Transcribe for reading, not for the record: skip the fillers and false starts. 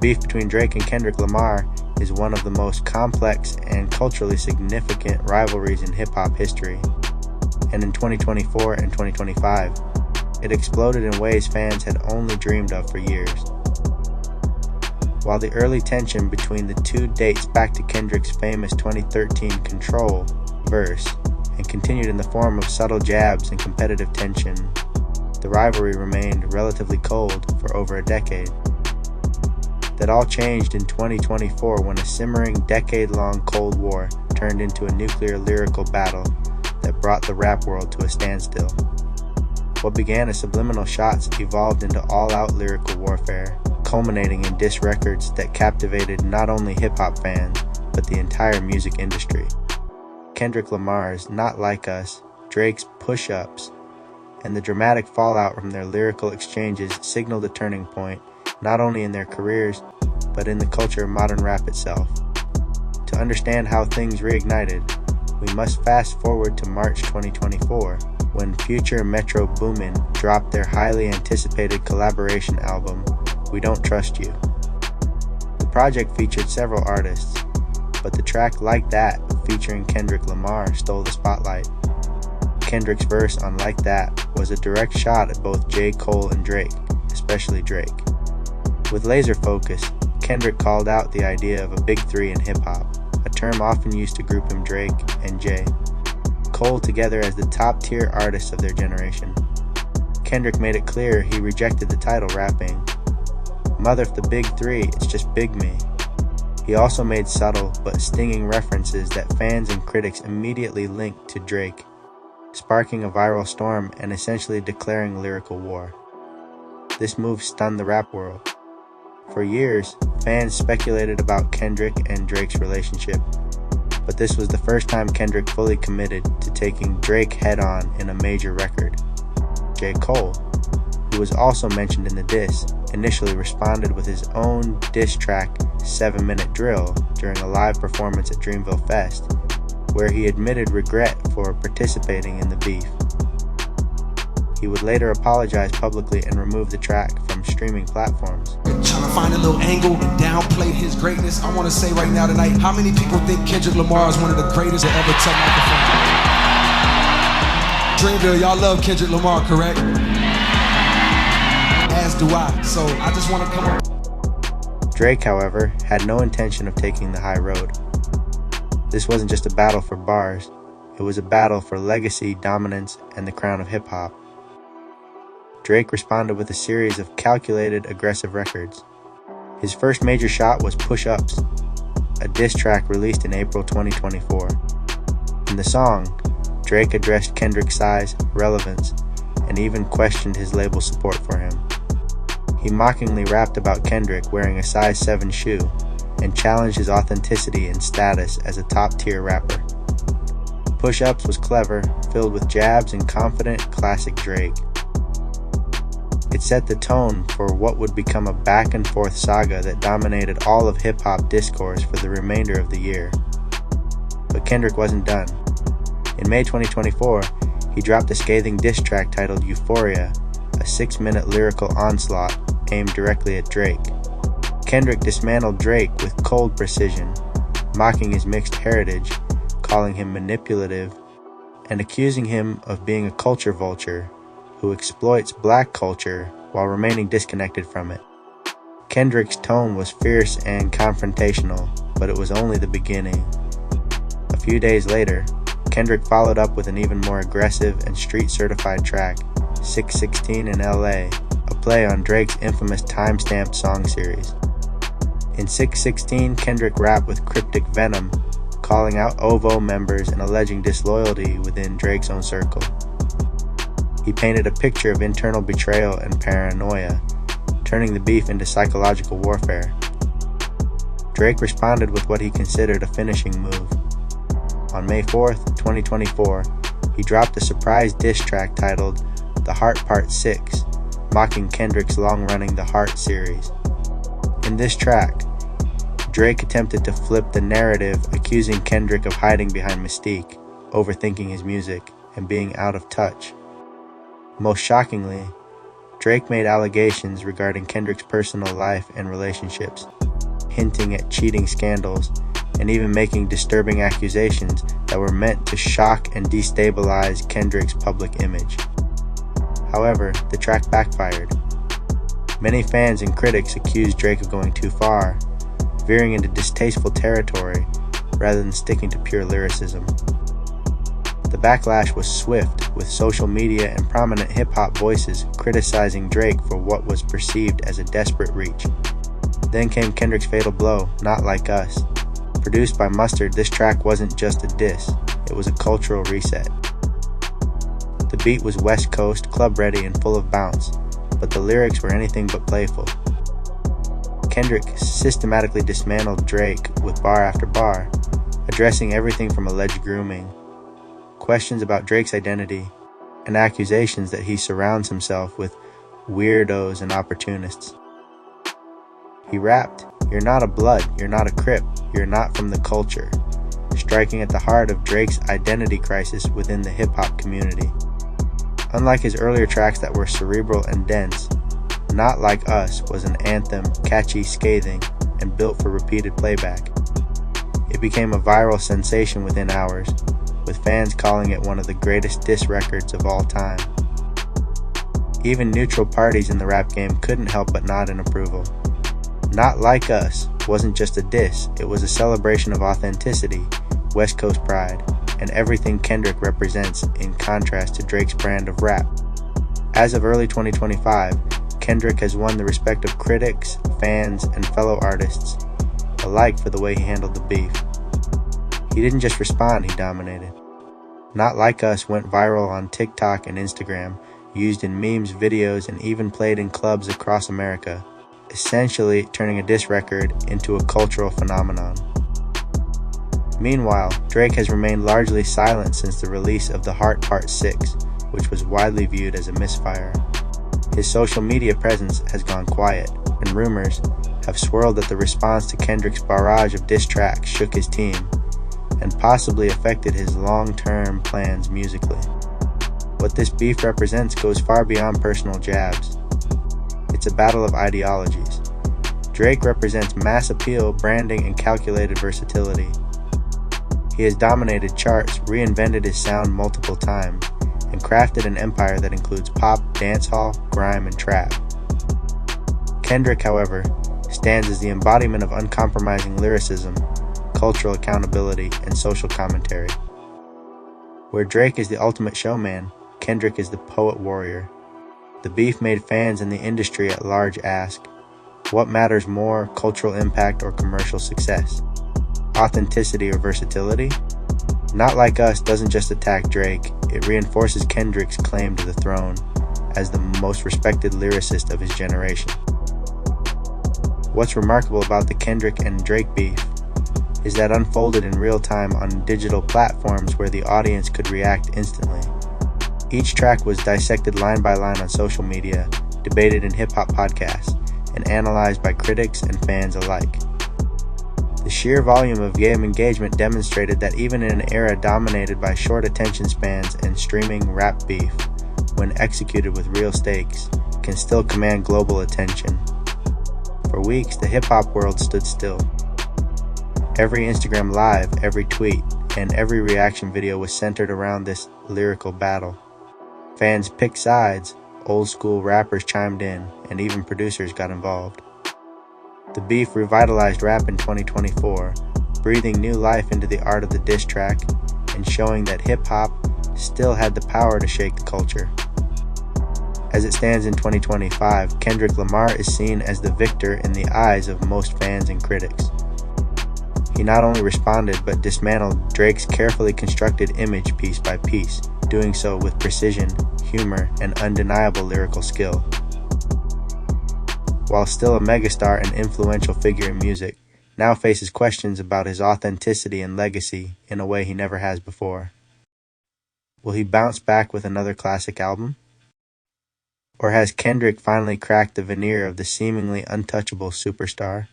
beef between Drake and Kendrick Lamar is one of the most complex and culturally significant rivalries in hip-hop history. And in 2024 and 2025, it exploded in ways fans had only dreamed of for years. While the early tension between the two dates back to Kendrick's famous 2013 Control verse and continued in the form of subtle jabs and competitive tension, the rivalry remained relatively cold for over a decade. That all changed in 2024 when a simmering decade-long Cold War turned into a nuclear lyrical battle that brought the rap world to a standstill. What began as subliminal shots evolved into all-out lyrical warfare, culminating in diss records that captivated not only hip-hop fans, but the entire music industry. Kendrick Lamar's Not Like Us, Drake's Push-Ups, and the dramatic fallout from their lyrical exchanges signaled a turning point, not only in their careers, but in the culture of modern rap itself. To understand how things reignited, we must fast forward to March 2024, when future Metro Boomin dropped their highly anticipated collaboration album, We Don't Trust You. The project featured several artists, but the track Like That, featuring Kendrick Lamar, stole the spotlight. Kendrick's verse on Like That was a direct shot at both J. Cole and Drake, especially Drake. With laser focus, Kendrick called out the idea of a big three in hip-hop, a term often used to group him Drake and Jay. Cole together as the top-tier artists of their generation. Kendrick made it clear he rejected the title, rapping, "Mother if the big three, it's just Big Me." He also made subtle but stinging references that fans and critics immediately linked to Drake, sparking a viral storm and essentially declaring lyrical war. This move stunned the rap world. For years, fans speculated about Kendrick and Drake's relationship, but this was the first time Kendrick fully committed to taking Drake head-on in a major record. J. Cole, who was also mentioned in the diss, initially responded with his own diss track 7-Minute Drill during a live performance at Dreamville Fest, where he admitted regret for participating in the beef. He would later apologize publicly and remove the track from streaming platforms. Trying to find a little angle and downplay his greatness. I want to say right now tonight, how many people think Kendrick Lamar is one of the greatest to ever touch microphone? Dreamville, y'all love Kendrick Lamar, correct? As do I. So I just want to come up. Drake, however, had no intention of taking the high road. This wasn't just a battle for bars, it was a battle for legacy, dominance, and the crown of hip-hop. Drake responded with a series of calculated, aggressive records. His first major shot was Push-Ups, a diss track released in April 2024. In the song, Drake addressed Kendrick's size, relevance, and even questioned his label's support for him. He mockingly rapped about Kendrick wearing a size 7 shoe and challenged his authenticity and status as a top-tier rapper. Push-Ups was clever, filled with jabs and confident, classic Drake. It set the tone for what would become a back-and-forth saga that dominated all of hip-hop discourse for the remainder of the year. But Kendrick wasn't done. In May 2024, he dropped a scathing diss track titled Euphoria, a 6-minute lyrical onslaught aimed directly at Drake. Kendrick dismantled Drake with cold precision, mocking his mixed heritage, calling him manipulative, and accusing him of being a culture vulture who exploits black culture while remaining disconnected from it. Kendrick's tone was fierce and confrontational, but it was only the beginning. A few days later, Kendrick followed up with an even more aggressive and street-certified track, 616 in LA, a play on Drake's infamous time-stamped song series. In 616, Kendrick rapped with cryptic venom, calling out OVO members and alleging disloyalty within Drake's own circle. He painted a picture of internal betrayal and paranoia, turning the beef into psychological warfare. Drake responded with what he considered a finishing move. On May 4th, 2024, he dropped a surprise diss track titled The Heart Part 6, mocking Kendrick's long-running The Heart series. In this track, Drake attempted to flip the narrative, accusing Kendrick of hiding behind mystique, overthinking his music, and being out of touch. Most shockingly, Drake made allegations regarding Kendrick's personal life and relationships, hinting at cheating scandals, and even making disturbing accusations that were meant to shock and destabilize Kendrick's public image. However, the track backfired. Many fans and critics accused Drake of going too far, veering into distasteful territory rather than sticking to pure lyricism. The backlash was swift, with social media and prominent hip-hop voices criticizing Drake for what was perceived as a desperate reach. Then came Kendrick's fatal blow, Not Like Us. Produced by Mustard, this track wasn't just a diss, it was a cultural reset. The beat was West Coast, club-ready, and full of bounce, but the lyrics were anything but playful. Kendrick systematically dismantled Drake with bar after bar, addressing everything from alleged grooming, questions about Drake's identity, and accusations that he surrounds himself with weirdos and opportunists. He rapped, "You're not a blood, you're not a Crip, you're not from the culture," striking at the heart of Drake's identity crisis within the hip-hop community. Unlike his earlier tracks that were cerebral and dense, Not Like Us was an anthem, catchy, scathing, and built for repeated playback. It became a viral sensation within hours, with fans calling it one of the greatest diss records of all time. Even neutral parties in the rap game couldn't help but nod in approval. Not Like Us wasn't just a diss, it was a celebration of authenticity, West Coast pride, and everything Kendrick represents in contrast to Drake's brand of rap. As of early 2025, Kendrick has won the respect of critics, fans, and fellow artists alike for the way he handled the beef. He didn't just respond, he dominated. Not Like Us went viral on TikTok and Instagram, used in memes, videos, and even played in clubs across America, essentially turning a diss record into a cultural phenomenon. Meanwhile, Drake has remained largely silent since the release of The Heart Part 6, which was widely viewed as a misfire. His social media presence has gone quiet, and rumors have swirled that the response to Kendrick's barrage of diss tracks shook his team, and possibly affected his long-term plans musically. What this beef represents goes far beyond personal jabs. It's a battle of ideologies. Drake represents mass appeal, branding, and calculated versatility. He has dominated charts, reinvented his sound multiple times, and crafted an empire that includes pop, dancehall, grime, and trap. Kendrick, however, stands as the embodiment of uncompromising lyricism, cultural accountability, and social commentary. Where Drake is the ultimate showman, Kendrick is the poet warrior. The beef made fans in the industry at large ask, what matters more, cultural impact or commercial success? Authenticity or versatility? Not Like Us doesn't just attack Drake, it reinforces Kendrick's claim to the throne as the most respected lyricist of his generation. What's remarkable about the Kendrick and Drake beef is that unfolded in real time on digital platforms where the audience could react instantly. Each track was dissected line by line on social media, debated in hip-hop podcasts, and analyzed by critics and fans alike. The sheer volume of game engagement demonstrated that even in an era dominated by short attention spans and streaming rap beef, when executed with real stakes, can still command global attention. For weeks, the hip-hop world stood still. Every Instagram live, every tweet, and every reaction video was centered around this lyrical battle. Fans picked sides, old school rappers chimed in, and even producers got involved. The beef revitalized rap in 2024, breathing new life into the art of the diss track and showing that hip-hop still had the power to shake the culture. As it stands in 2025, Kendrick Lamar is seen as the victor in the eyes of most fans and critics. He not only responded but dismantled Drake's carefully constructed image piece by piece, doing so with precision, humor, and undeniable lyrical skill. While still a megastar and influential figure in music, now faces questions about his authenticity and legacy in a way he never has before. Will he bounce back with another classic album? Or has Kendrick finally cracked the veneer of the seemingly untouchable superstar?